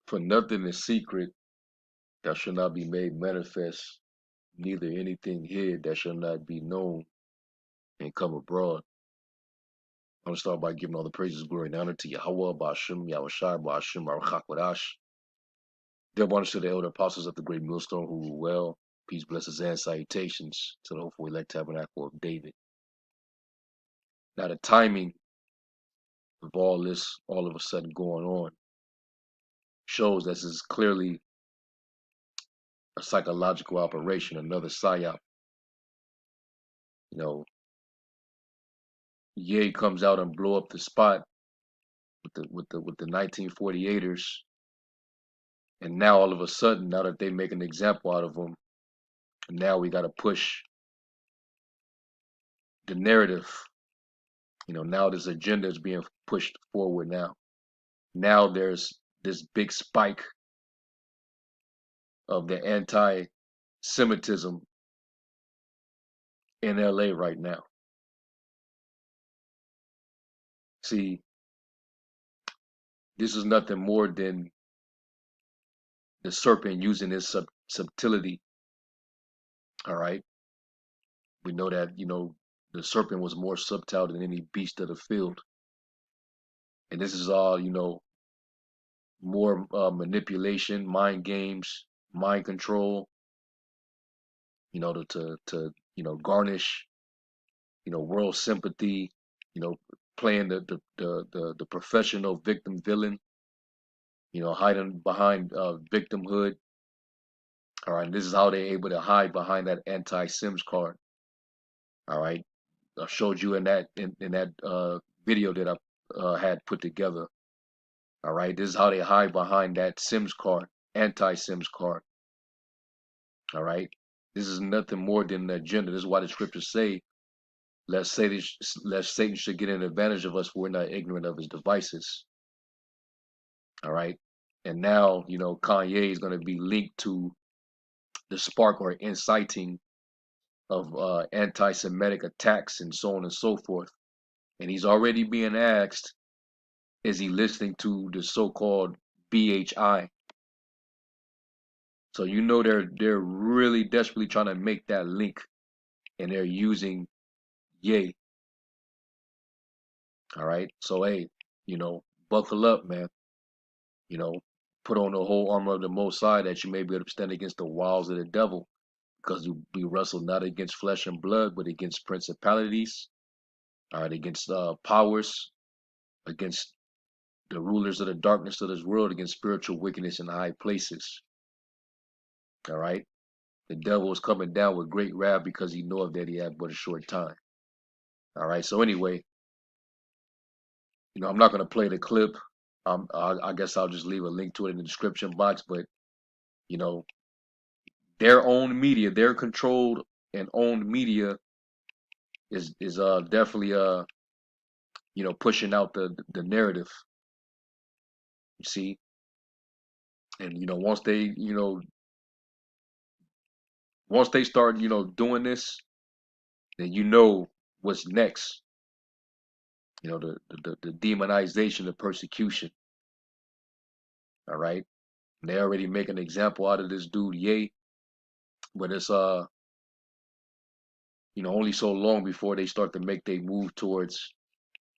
For nothing is secret that shall not be made manifest, neither anything hid that shall not be known and come abroad. I'm gonna start by giving all the praises, glory, and honor to Yahweh, Ba'ashem, Yahushai, Ba'ashem, Baruch Dear honors to the elder apostles of the great millstone who rule well. Peace, blessings, and salutations to the hopeful elect tabernacle of David. Now, the timing of all this, all of a sudden going on, shows this is clearly a psychological operation, another psyop. You know, Ye comes out and blow up the spot with the 1948ers, and now all of a sudden, now that they make an example out of them, now we got to push the narrative. You know, now this agenda is being pushed forward. Now there's this big spike of the anti-Semitism in LA right now. See, this is nothing more than the serpent using his subtlety. All right. We know that, you know, the serpent was more subtle than any beast of the field. And this is all, you know, more manipulation, mind games, mind control, you know, to you know, garnish, you know, world sympathy, you know, playing the professional victim villain, you know, hiding behind victimhood. All right, this is how they're able to hide behind that anti-Sims card. All right, I showed you in that video that I had put together. All right, this is how they hide behind that Sims card, anti-Sims card. All right, this is nothing more than an agenda. This is why the scriptures say, lest Satan should get an advantage of us, for we're not ignorant of his devices. All right, and now, you know, Kanye is going to be linked to the spark or inciting of anti-Semitic attacks and so on and so forth. And he's already being asked, is he listening to the so-called BHI? So you know they're really desperately trying to make that link, and they're using Ye. All right. So hey, you know, buckle up, man. You know, put on the whole armor of the Most High that you may be able to stand against the wiles of the devil, because we wrestle not against flesh and blood, but against principalities, all right, against powers, against the rulers of the darkness of this world, against spiritual wickedness in high places. All right. The devil is coming down with great wrath because he knoweth that he had but a short time. All right. So anyway, you know, I'm not going to play the clip. I guess I'll just leave a link to it in the description box. But you know, their own media, their controlled and owned media, is definitely you know, pushing out the narrative. You see, and you know, once they start, you know, doing this, then you know what's next. You know, the demonization, the persecution. All right. And they already make an example out of this dude, Ye, but it's you know, only so long before they start to make their move towards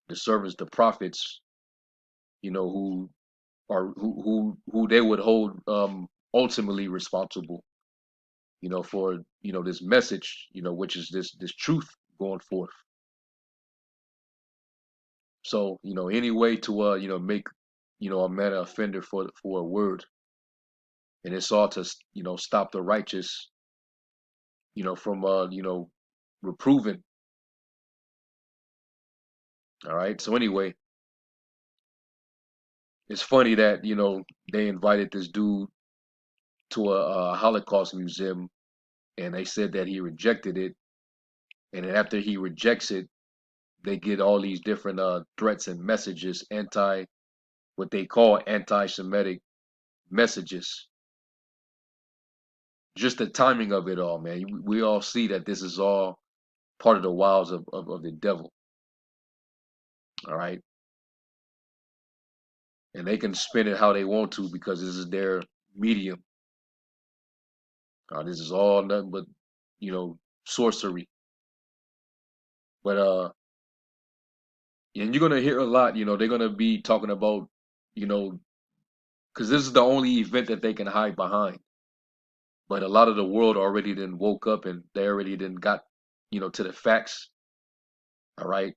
the servants, the prophets, you know, who they would hold ultimately responsible, you know, for, you know, this message, you know, which is this truth going forth. So, you know, any way to you know, make, you know, a man an offender for a word, and it's all to, you know, stop the righteous, you know, from you know, reproving. All right. So anyway, it's funny that, you know, they invited this dude to a Holocaust museum, and they said that he rejected it, and then after he rejects it, they get all these different threats and messages, what they call anti-Semitic messages. Just the timing of it all, man. We all see that this is all part of the wiles of the devil. All right. and they can spin it how they want to because this is their medium. This is all nothing but, you know, sorcery. But and you're gonna hear a lot. You know, they're gonna be talking about, you know, because this is the only event that they can hide behind. But a lot of the world already then woke up and they already then got, you know, to the facts. All right,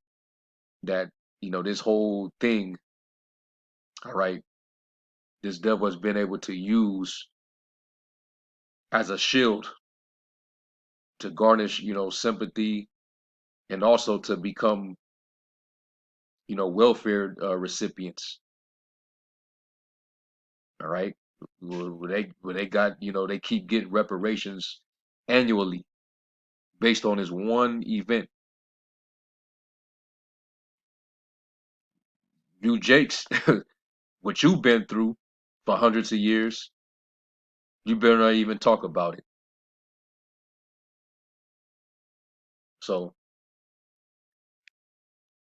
that this whole thing. All right, this devil has been able to use as a shield to garnish, sympathy and also to become, welfare recipients. All right, where they got, they keep getting reparations annually based on this one event. You Jakes, what you've been through for hundreds of years, you better not even talk about it. So,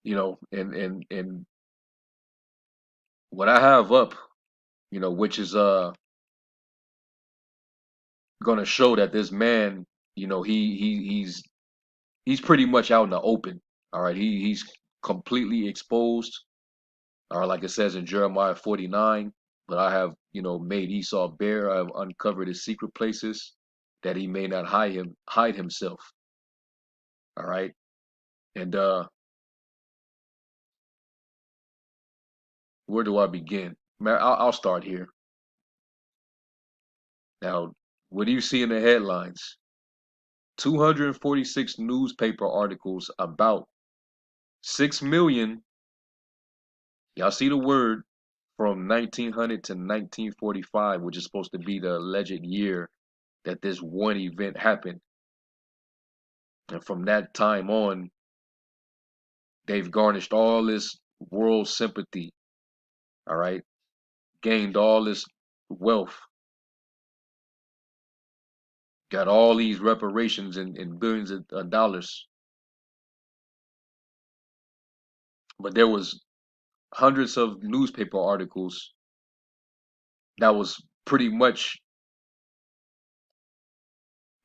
and what I have up, which is gonna show that this man, he's pretty much out in the open. All right, he's completely exposed. All right, like it says in Jeremiah 49. But I have, made Esau bare. I have uncovered his secret places, that he may not hide himself. All right, and where do I begin? Man, I'll start here. Now, what do you see in the headlines? 246 newspaper articles about 6 million. Y'all see the word from 1900 to 1945, which is supposed to be the alleged year that this one event happened. And from that time on, they've garnished all this world sympathy, all right, gained all this wealth, got all these reparations and billions of dollars. But there was hundreds of newspaper articles that was pretty much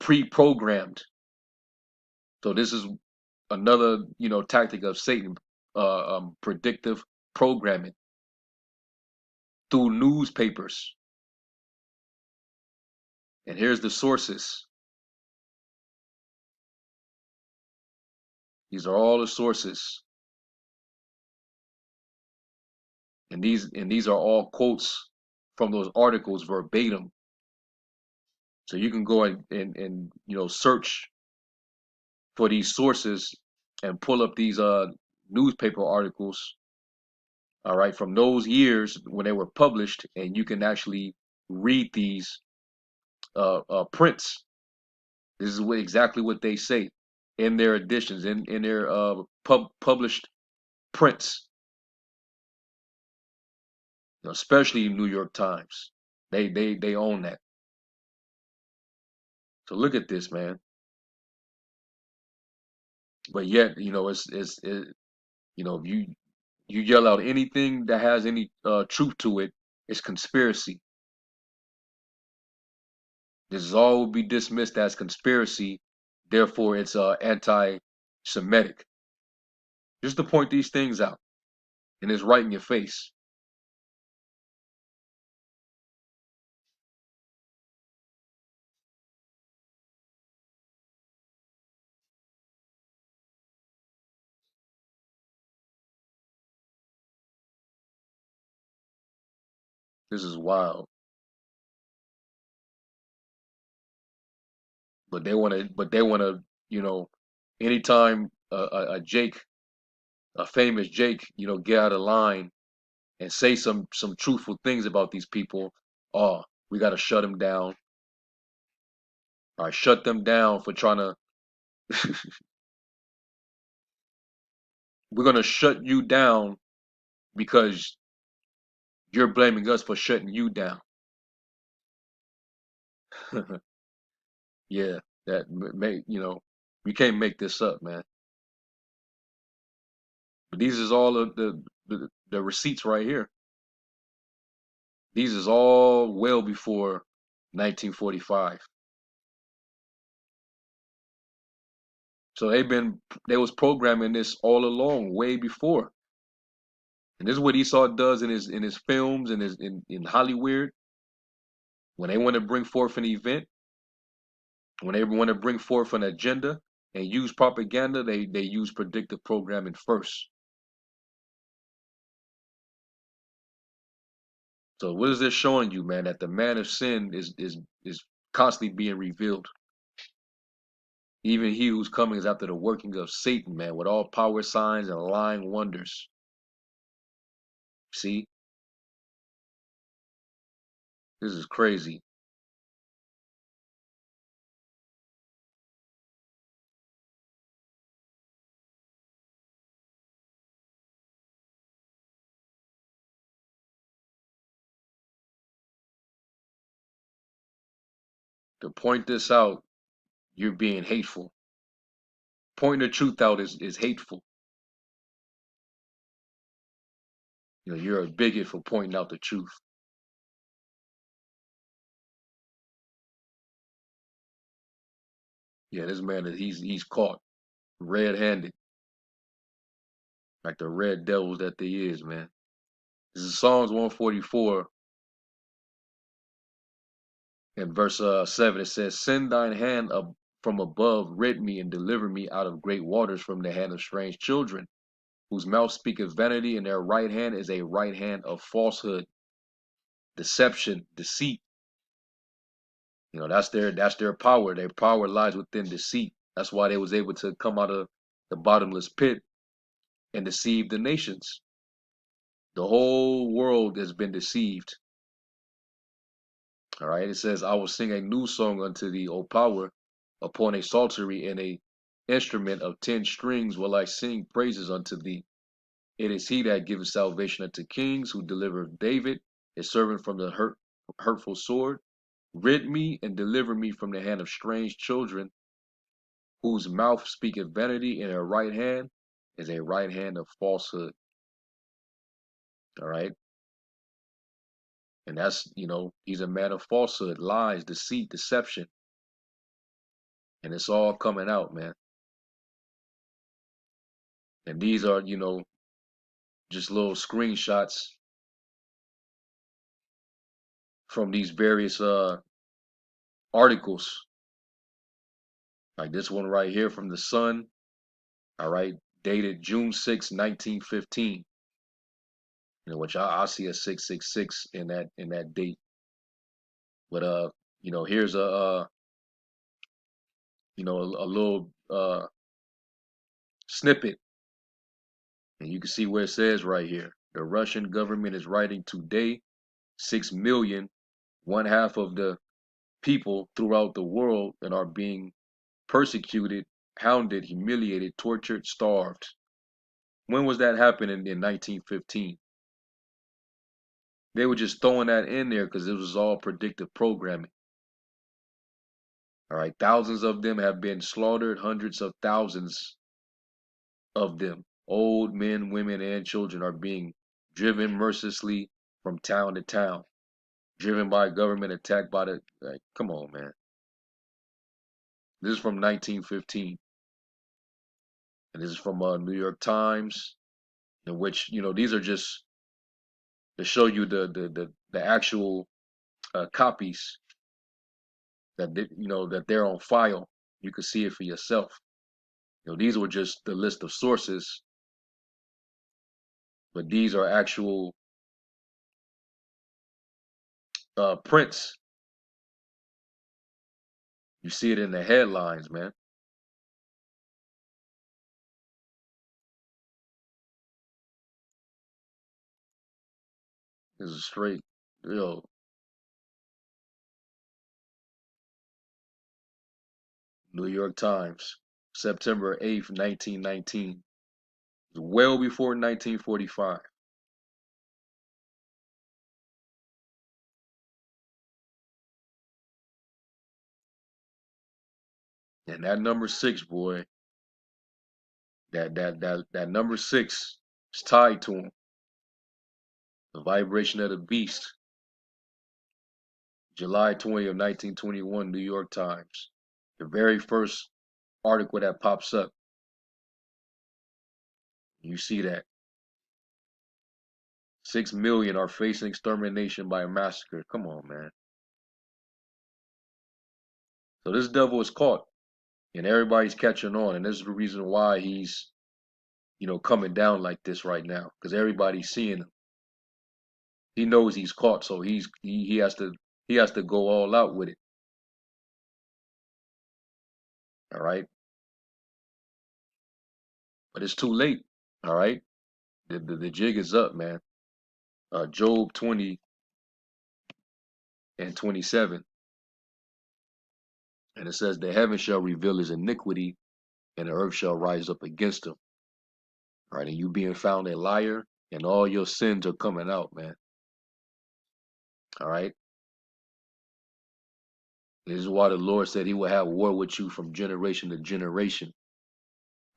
pre-programmed. So this is another, tactic of Satan, predictive programming through newspapers. And here's the sources. These are all the sources, and these are all quotes from those articles verbatim. So you can go and search for these sources and pull up these newspaper articles, all right, from those years when they were published, and you can actually read these prints. This is exactly what they say in their editions, in their published prints, especially New York Times. They own that. So look at this, man. But yet, if you yell out anything that has any truth to it, it's conspiracy. This is all will be dismissed as conspiracy. Therefore, it's anti-Semitic. Just to point these things out, and it's right in your face. This is wild. But they want to, anytime a Jake, a famous Jake, get out of line and say some truthful things about these people, oh, we got to shut them down. All right, shut them down for trying to. We're gonna shut you down because you're blaming us for shutting you down. Yeah, that make we can't make this up, man. But these is all of the receipts right here. These is all well before 1945. So they was programming this all along, way before. And this is what Esau does in his films and in Hollywood. When they want to bring forth an event, when they want to bring forth an agenda and use propaganda, they use predictive programming first. So what is this showing you, man? That the man of sin is constantly being revealed. Even he who's coming is after the working of Satan, man, with all power, signs, and lying wonders. See, this is crazy. To point this out, you're being hateful. Pointing the truth out is hateful. You know, you're a bigot for pointing out the truth. Yeah, this man he's caught red-handed, like the red devils that they is, man. This is Psalms 144 and verse 7. It says, "Send thine hand up from above, rid me and deliver me out of great waters from the hand of strange children, whose mouth speaketh vanity, and their right hand is a right hand of falsehood, deception, deceit." You know, that's their power. Their power lies within deceit. That's why they was able to come out of the bottomless pit and deceive the nations. The whole world has been deceived. All right. It says, "I will sing a new song unto thee, O power, upon a psaltery and a instrument of 10 strings will I sing praises unto thee. It is he that giveth salvation unto kings, who delivered David, his servant, from the hurtful sword. Rid me and deliver me from the hand of strange children, whose mouth speaketh vanity, and her right hand is a right hand of falsehood." All right. And that's, you know, he's a man of falsehood, lies, deceit, deception. And it's all coming out, man. And these are, you know, just little screenshots from these various articles. Like this one right here from the Sun, all right, dated June 6, 1915. You know, which I see a 666 in that date. But you know, here's a you know, a little snippet, and you can see where it says right here: the Russian government is writing today 6 million, one half of the people throughout the world, and are being persecuted, hounded, humiliated, tortured, starved. When was that happening in 1915? They were just throwing that in there because it was all predictive programming. All right, thousands of them have been slaughtered, hundreds of thousands of them, old men, women, and children, are being driven mercilessly from town to town, driven by government, attacked by the, like, come on, man. This is from 1915, and this is from New York Times, in which, you know, these are just to show you the actual copies that they, you know, that they're on file. You can see it for yourself. You know, these were just the list of sources, but these are actual prints. You see it in the headlines, man. This is straight, yo, New York Times, September 8th, 1919. Well before 1945. And that number six, boy, that number six is tied to him. The vibration of the beast. July 20 of 1921, New York Times. The very first article that pops up, you see that 6 million are facing extermination by a massacre. Come on, man. So this devil is caught, and everybody's catching on, and this is the reason why he's, coming down like this right now, because everybody's seeing him. He knows he's caught, so he has to go all out with it. All right, but it's too late. All right, the jig is up, man. Job 20 and 27, and it says, "The heaven shall reveal his iniquity, and the earth shall rise up against him." All right, and you being found a liar, and all your sins are coming out, man. All right, this is why the Lord said He will have war with you from generation to generation.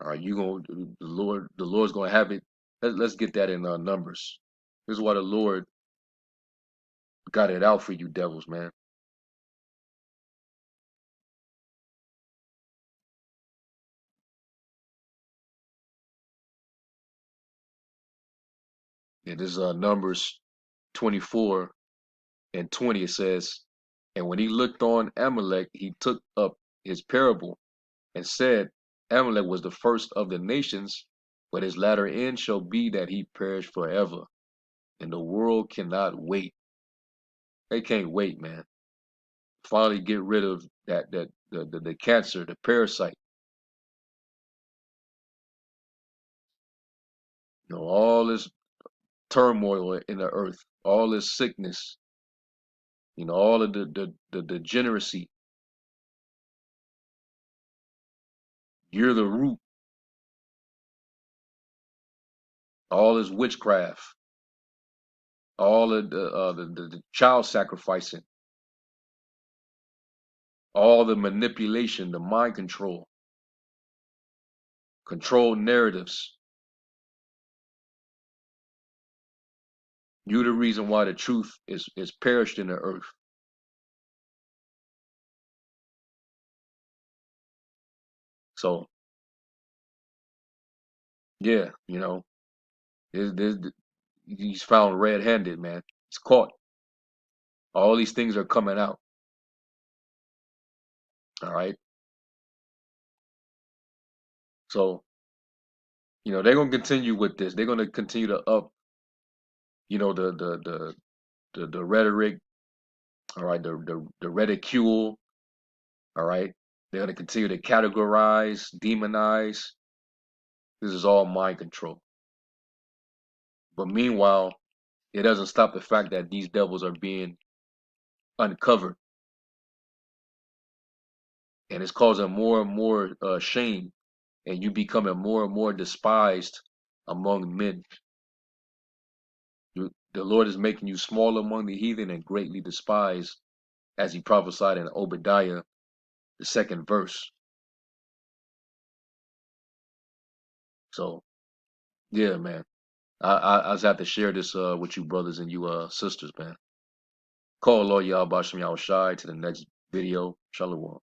All right, the Lord's gonna have it. Let's get that in Numbers. This is why the Lord got it out for you devils, man. Yeah, this is Numbers 24 and 20. It says, "And when he looked on Amalek, he took up his parable and said, Amalek was the first of the nations, but his latter end shall be that he perish forever. And the world cannot wait." They can't wait, man. Finally get rid of the cancer, the parasite. All this turmoil in the earth, all this sickness, all of the degeneracy. You're the root. All this witchcraft, all of the child sacrificing, all the manipulation, the mind control narratives. You're the reason why the truth is perished in the earth. So yeah, he's found red-handed, man. He's caught. All these things are coming out. All right. So they're gonna continue with this. They're gonna continue to up, the rhetoric. All right, the ridicule. All right. They're gonna continue to categorize, demonize. This is all mind control. But meanwhile, it doesn't stop the fact that these devils are being uncovered, and it's causing more and more shame, and you becoming more and more despised among men. The Lord is making you small among the heathen and greatly despised, as He prophesied in Obadiah, the 2nd verse. So yeah, man, I just have to share this with you brothers and you sisters, man. Call Lord Yahweh Bashem Yahushai to the next video. Shalom.